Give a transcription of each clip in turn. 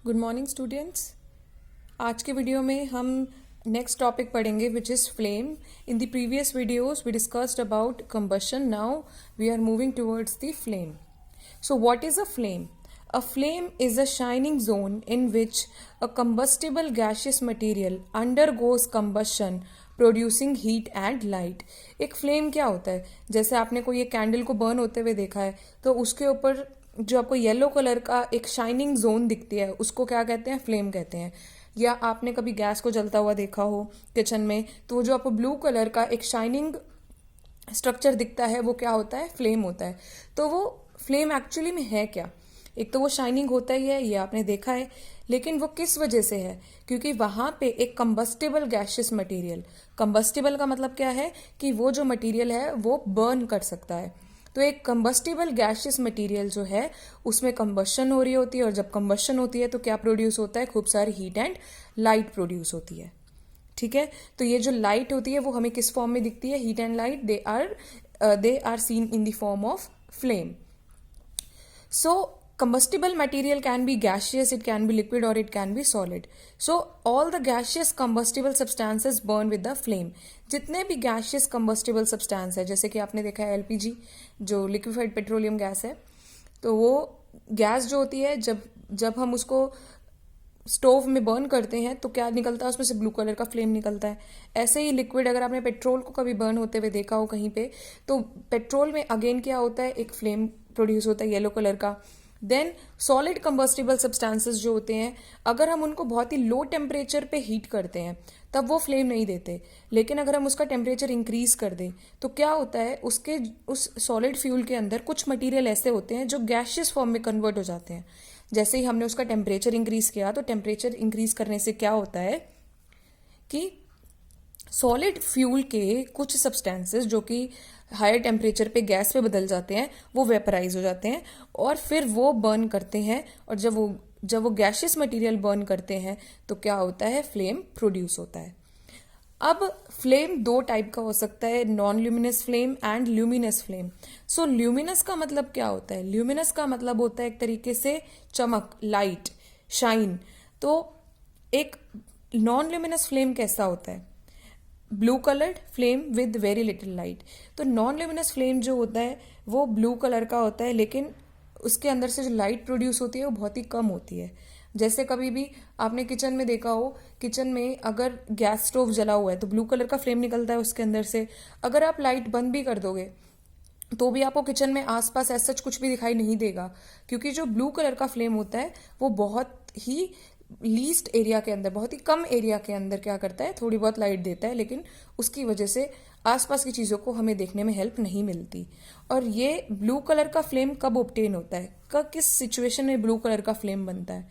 Good morning students. आज के video में हम नेक्स्ट टॉपिक पढ़ेंगे which is flame. In the previous videos we discussed about combustion, now we are moving towards the flame. So what is a flame? A flame is a shining zone in which a combustible gaseous material undergoes combustion producing heat and light. एक flame क्या होता है? जैसे आपने कोई एक candle को burn होते हुए देखा है तो उसके ऊपर जो आपको येलो कलर का एक शाइनिंग जोन दिखती है उसको क्या कहते हैं? फ्लेम कहते हैं। या आपने कभी गैस को जलता हुआ देखा हो किचन में, तो वो जो आपको ब्लू कलर का एक शाइनिंग स्ट्रक्चर दिखता है वो क्या होता है? फ्लेम होता है। तो वो फ्लेम एक्चुअली में है क्या? एक तो वो शाइनिंग होता ही है, ये आपने देखा है, लेकिन वो किस वजह से है? क्योंकि वहां पे एक कंबस्टिबल गैशियस मटेरियल, कंबस्टिबल का मतलब क्या है कि वो जो मटेरियल है वो बर्न कर सकता है। तो एक कंबस्टिबल गैशियस मटेरियल जो है उसमें कंबशन हो रही होती है, और जब कंबशन होती है तो क्या प्रोड्यूस होता है? खूब सारी हीट एंड लाइट प्रोड्यूस होती है। ठीक है, तो ये जो लाइट होती है वो हमें किस फॉर्म में दिखती है? Heat and light, they are seen in the form of flame. So combustible material can be gaseous, it can be liquid, or it can be solid. So all the gaseous combustible substances burn with the flame. जितने भी gaseous combustible substance है, जैसे कि आपने देखा है LPG जो liquefied petroleum gas है, तो वो गैस जो होती है जब हम उसको स्टोव में बर्न करते हैं तो क्या निकलता है? उसमें से ब्लू कलर का फ्लेम निकलता है। ऐसे ही लिक्विड, अगर आपने पेट्रोल को कभी बर्न होते हुए देखा हो कहीं पे, तो पेट्रोल में अगेन क्या होता है? एक फ्लेम प्रोड्यूस होता है येलो कलर का। देन सॉलिड कंबस्टिबल सब्सटेंसेस जो होते हैं, अगर हम उनको बहुत ही लो टेम्परेचर पे हीट करते हैं तब वो फ्लेम नहीं देते, लेकिन अगर हम उसका टेम्परेचर इंक्रीज कर दें तो क्या होता है? उस सॉलिड फ्यूल के अंदर कुछ मटेरियल ऐसे होते हैं जो गैशियस फॉर्म में कन्वर्ट हो जाते हैं। जैसे ही हमने उसका टेम्परेचर इंक्रीज किया, तो टेम्परेचर इंक्रीज करने से क्या होता है कि सॉलिड फ्यूल के कुछ सब्सटेंसेस जो कि हायर टेम्परेचर पे गैस पे बदल जाते हैं वो वेपराइज हो जाते हैं, और फिर वो बर्न करते हैं। और जब वो गैशियस मटेरियल बर्न करते हैं तो क्या होता है? फ्लेम प्रोड्यूस होता है। अब फ्लेम दो टाइप का हो सकता है, non luminous flame and luminous flame. So luminous का मतलब क्या होता है? ल्यूमिनस का मतलब होता है एक तरीके से चमक, लाइट, शाइन। तो एक नॉन ल्यूमिनस फ्लेम कैसा होता है? Blue coloured flame with very little light. तो नॉन ल्यूमिनस फ्लेम जो होता है वो ब्लू कलर का होता है, लेकिन उसके अंदर से जो लाइट प्रोड्यूस होती है वो बहुत ही कम होती है। जैसे कभी भी आपने किचन में देखा हो, किचन में अगर गैस स्टोव जला हुआ है तो ब्लू कलर का फ्लेम निकलता है उसके अंदर से। अगर आप लाइट बंद भी कर दोगे तो भी आपको किचन में आसपास ऐसा सच कुछ भी दिखाई नहीं देगा, क्योंकि जो ब्लू कलर का फ्लेम होता है वो बहुत ही लीस्ट एरिया के अंदर, बहुत ही कम एरिया के अंदर क्या करता है? थोड़ी बहुत लाइट देता है, लेकिन उसकी वजह से आसपास की चीज़ों को हमें देखने में हेल्प नहीं मिलती। और ये ब्लू कलर का फ्लेम कब ऑब्टेन होता है? किस सिचुएशन में ब्लू कलर का फ्लेम बनता है?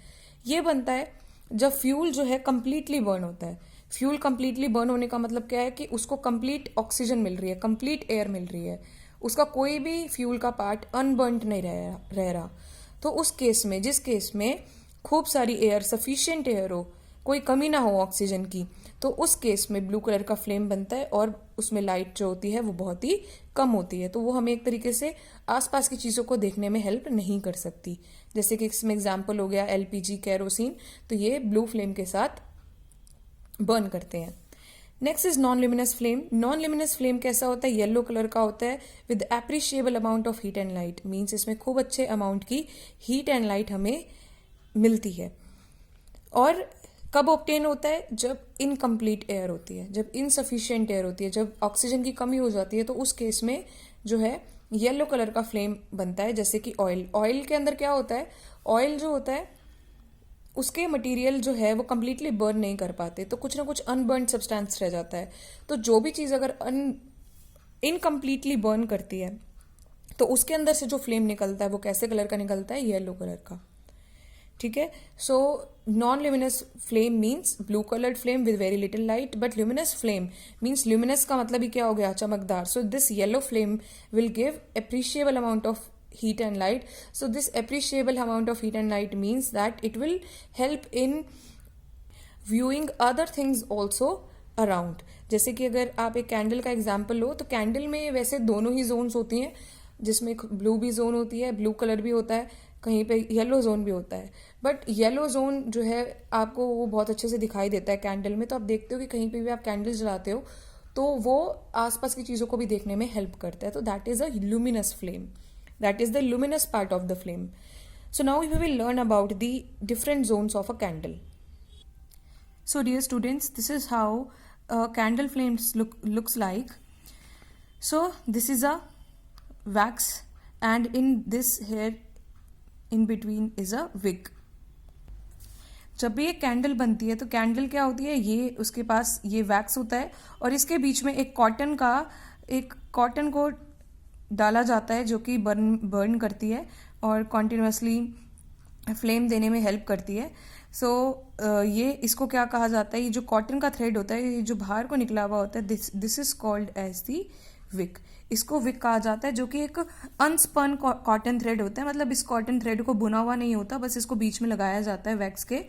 ये बनता है जब फ्यूल जो है कंप्लीटली बर्न होता है। फ्यूल कंप्लीटली बर्न होने का मतलब क्या है कि उसको कंप्लीट ऑक्सीजन मिल रही है, कंप्लीट एयर मिल रही है, उसका कोई भी फ्यूल का पार्ट अनबर्न्ड नहीं रह रहा। तो उस केस में, जिस केस में खूब सारी एयर, सफिशिएंट एयर हो, कोई कमी ना हो ऑक्सीजन की, तो उस केस में ब्लू कलर का फ्लेम बनता है, और उसमें लाइट जो होती है वो बहुत ही कम होती है। तो वो हमें एक तरीके से आसपास की चीज़ों को देखने में हेल्प नहीं कर सकती। जैसे कि इसमें एग्जाम्पल हो गया एलपीजी, केरोसिन, तो ये ब्लू फ्लेम के साथ बर्न करते हैं। Next is non luminous flame. Non luminous flame कैसा होता है? येलो कलर का होता है with appreciable amount of heat and light. Means इसमें खूब अच्छे अमाउंट की हीट एंड लाइट हमें मिलती है। और कब ऑब्टेन होता है? जब इनकम्प्लीट एयर होती है, जब इनसफिशिएंट एयर होती है, जब ऑक्सीजन की कमी हो जाती है, तो उस केस में जो है येलो कलर का फ्लेम बनता है। जैसे कि ऑयल के अंदर क्या होता है? ऑयल जो होता है उसके मटेरियल जो है वो कम्प्लीटली बर्न नहीं कर पाते, तो कुछ ना कुछ अनबर्न सब्सटेंस रह जाता है। तो जो भी चीज़ अगर इनकम्प्लीटली बर्न करती है तो उसके अंदर से जो फ्लेम निकलता है वो कैसे कलर का निकलता है? येलो कलर का। ठीक है, so non luminous flame means blue coloured flame with very little light, but luminous flame means, luminous का मतलब ही क्या हो गया? चमकदार। So this yellow flame will give appreciable amount of heat and light. So this appreciable amount of heat and light means that it will help in viewing other things also around. जैसे कि अगर आप एक candle का example लो, तो candle में वैसे दोनों ही जोन्स होती हैं, जिसमें ब्लू भी जोन होती है, ब्लू कलर भी होता है, कहीं पे येलो जोन भी होता है, बट येलो जोन जो है आपको वो बहुत अच्छे से दिखाई देता है कैंडल में। तो आप देखते हो कि कहीं पे भी आप कैंडल जलाते हो तो वो आसपास की चीज़ों को भी देखने में हेल्प करता है। तो that is a luminous flame, that is the luminous part of the flame. So now we will learn about the different zones of a candle. So dear students, this is how a candle flames looks like. So this is a wax, and in this here in between is a wick. जब भी एक candle बनती है तो candle क्या होती है, ये उसके पास ये वैक्स होता है और इसके बीच में एक कॉटन को डाला जाता है जो कि बर्न करती है और कॉन्टिन्यूसली फ्लेम देने में हेल्प करती है। सो ये इसको क्या कहा जाता है, ये जो कॉटन का थ्रेड होता है, ये जो बाहर को निकला हुआ होता है, this is called as the wick. इसको विक कहा जाता है, जो कि एक अनस्पन कॉटन थ्रेड होता है। मतलब इस कॉटन थ्रेड को बुना हुआ नहीं होता, बस इसको बीच में लगाया जाता है वैक्स के।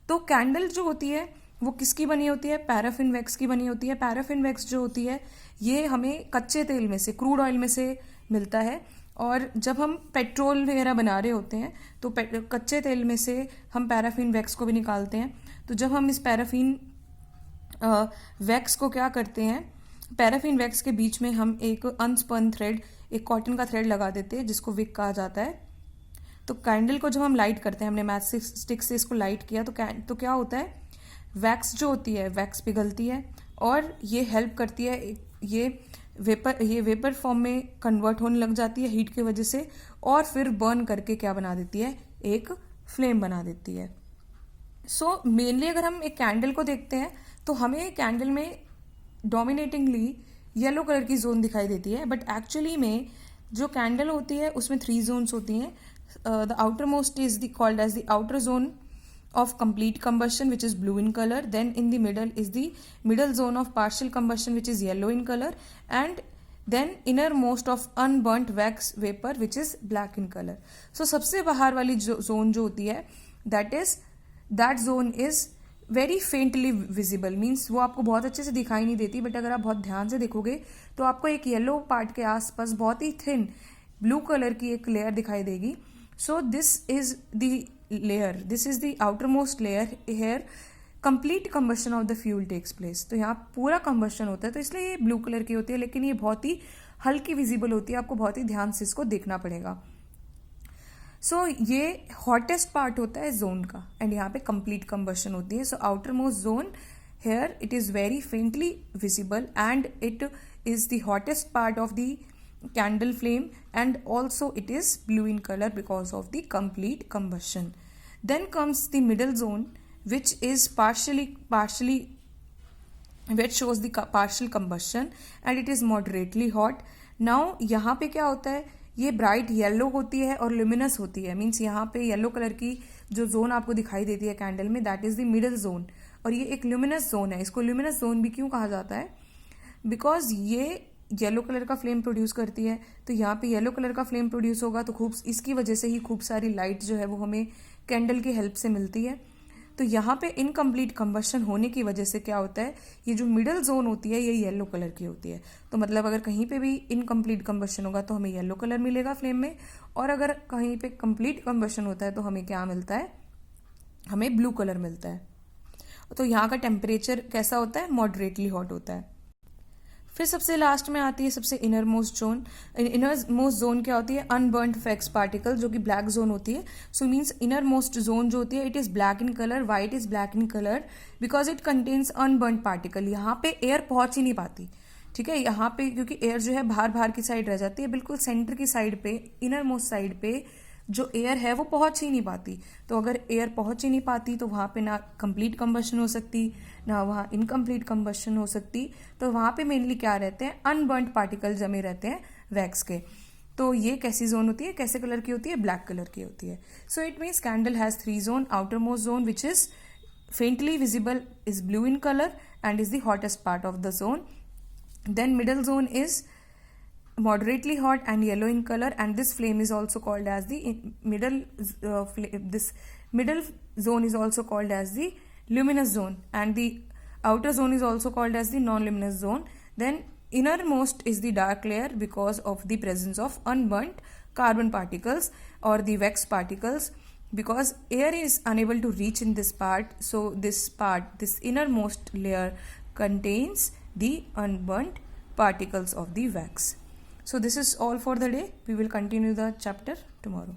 तो कैंडल जो होती है वो किसकी बनी होती है, पैराफिन वैक्स की बनी होती है। पैराफिन वैक्स जो होती है ये हमें कच्चे तेल में से, क्रूड ऑयल में से मिलता है। और जब हम पेट्रोल वगैरह बना रहे होते हैं तो कच्चे तेल में से हम पैराफिन वैक्स को भी निकालते हैं। तो जब हम इस पैराफिन वैक्स को क्या करते हैं, पैराफिन वैक्स के बीच में हम एक अनस्पन थ्रेड, एक कॉटन का थ्रेड लगा देते हैं जिसको विक कहा जाता है। तो कैंडल को जब हम लाइट करते हैं, हमने मैच स्टिक से इसको लाइट किया तो क्या होता है, वैक्स जो होती है वैक्स पिघलती है और ये हेल्प करती है, ये वेपर फॉर्म में कन्वर्ट होने लग जाती है हीट की वजह से, और फिर बर्न करके क्या बना देती है, एक फ्लेम बना देती है। सो मेनली अगर हम एक कैंडल को देखते हैं तो हमें कैंडल में डोमिनेटिंगली येलो कलर की जोन दिखाई देती है, बट एक्चुअली में जो कैंडल होती है उसमें 3 जोन्स होती हैं। The outermost is called as the outer zone of complete combustion, which is blue in color. Then in the middle is the middle zone of partial combustion, which is yellow in color, and then innermost of unburnt wax vapor, which is black in color. So सबसे बाहर वाली zone जो होती है, that zone is very faintly visible, means वो आपको बहुत अच्छे से दिखाई नहीं देती, बट अगर आप बहुत ध्यान से देखोगे तो आपको एक येलो पार्ट के आसपास बहुत ही थिन ब्लू कलर की एक लेयर दिखाई देगी। So this is the layer, this is the outermost layer, here complete combustion of the fuel takes place। तो यहाँ पूरा combustion होता है, तो इसलिए ये ब्लू कलर की होती है, लेकिन ये बहुत ही हल्की विजिबल होती है, आपको बहुत ही ध्यान से इसको देखना पड़ेगा। सो ये हॉटेस्ट पार्ट होता है जोन का, एंड यहाँ पे कंप्लीट कंबशन होती है। So outermost zone here it is very faintly visible and it is the hottest part of the candle flame, and also it is blue in color because of the complete combustion. Then comes the middle zone, which is which shows the partial combustion and it is moderately hot. Now यहाँ पे क्या होता है, ये bright yellow होती है और luminous होती है, मीन्स यहाँ पे येलो कलर की जो जोन आपको दिखाई देती है कैंडल में, that is the middle zone, और ये एक ल्यूमिनस जोन है। इसको ल्यूमिनस जोन भी क्यों कहा जाता है, बिकॉज ये येलो कलर का फ्लेम प्रोड्यूस करती है। तो यहाँ पे येलो कलर का फ्लेम प्रोड्यूस होगा तो खूब इसकी वजह से ही खूब सारी लाइट जो है वो हमें कैंडल की हेल्प से मिलती है। तो यहाँ पे इनकम्प्लीट कंबशन होने की वजह से क्या होता है, ये जो मिडल जोन होती है ये येलो कलर की होती है। तो मतलब अगर कहीं पे भी इनकम्प्लीट कंबशन होगा तो हमें येलो कलर मिलेगा फ्लेम में, और अगर कहीं पे कंप्लीट कंबशन होता है तो हमें क्या मिलता है, हमें ब्लू कलर मिलता है। तो यहाँ का टेम्परेचर कैसा होता है, मॉडरेटली हॉट होता है। फिर सबसे लास्ट में आती है सबसे inner most zone. Inner most zone क्या होती है, अनबर्न्ड वैक्स पार्टिकल, जो कि ब्लैक जोन होती है। So means inner most zone जो होती है it is black in colour, white is black in colour because it contains unburned particle. यहाँ पे एयर पहुंच ही नहीं पाती, ठीक है, यहाँ पे क्योंकि एयर जो है बाहर बाहर की साइड रह जाती है, बिल्कुल सेंटर की साइड पे, इनर मोस्ट साइड पे जो एयर है वो पहुंच ही नहीं पाती। तो अगर एयर पहुंच ही नहीं पाती तो वहाँ पे ना कंप्लीट कंबशन हो सकती, ना वहाँ इनकम्प्लीट कंबशन हो सकती। तो वहाँ पे मेनली क्या रहते हैं, अनबर्न्ड पार्टिकल जमे रहते हैं वैक्स के। तो ये कैसी जोन होती है, कैसे कलर की होती है, ब्लैक कलर की होती है। So it means candle has 3 zone. Outer most zone which is faintly visible is blue in color and is the hottest part of the zone. Then middle zone is moderately hot and yellow in color, and this flame is also called as the this middle zone is also called as the luminous zone, and the outer zone is also called as the non-luminous zone. Then Innermost is the dark layer because of the presence of unburnt carbon particles or the wax particles, because air is unable to reach in this part. So this innermost layer contains the unburnt particles of the wax. So this is all for the day. We will continue the chapter tomorrow.